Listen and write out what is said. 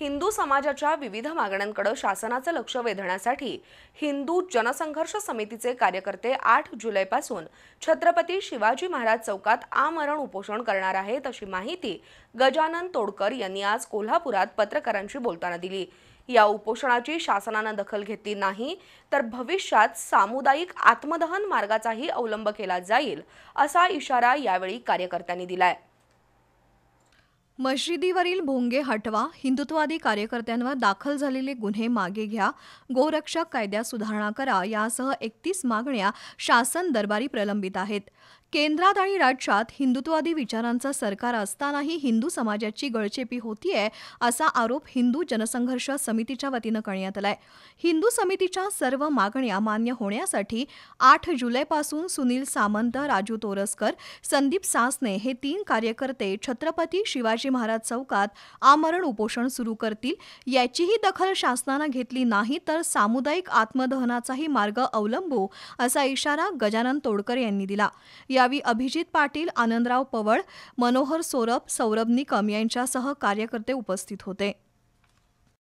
हिंदू समाजाच्या विविध मागण्यांकडे शासनाचं लक्ष वेधण्यासाठी हिंदू जनसंघर्ष समितीचे कार्यकर्ते 8 जुलैपासून छत्रपती शिवाजी महाराज चौकात आमरण उपोषण करणार आहेत, अशी माहिती गजानन तोडकर यांनी आज कोल्हापुरात पत्रकारांशी बोलताना दिली। या उपोषणाची शासनाने दखल घेतली नाही तर भविष्यात सामुदायिक आत्मदहन मार्गाचाही अवलंब केला जाईल, असा इशारा यावेळी कार्यकर्त्यांनी दिलाय। मशिदीवरील भोंगे हटवा, हिंदुत्ववादी कार्यकर्त्यांवर दाखल झालेले गुन्हे मागे घ्या, गोरक्षक कायद्यात सुधारणा करा यासह 31 मागण्या शासन दरबारी प्रलंबित आहेत। केंद्रात आणि राज्यात हिंदुत्ववादी विचारांचं सरकार असतानाही हिंदू समाजाची गळचेपी होतीये, असा आरोप हिंदू जनसंघर्ष समितीच्या वतीनं करण्यात आलाय। हिंदू समितीच्या सर्व मागण्या मान्य होण्यासाठी 8 जुलैपासून सुनील सामंत, राजू तोरसकर, संदीप सासने हे 3 कार्यकर्ते छत्रपती शिवाजी महाराज चौकात आमरण उपोषण सुरू करतील। याचीही दखल शासनानं घेतली नाही तर सामुदायिक आत्मदहनाचाही मार्ग अवलंबू, असा इशारा गजानन तोडकर यांनी दिला। यावेळी अभिजित पाटील, आनंदराव पवळ, मनोहर सोरप, सौरभ निकम यांच्यासह कार्यकर्ते उपस्थित होते।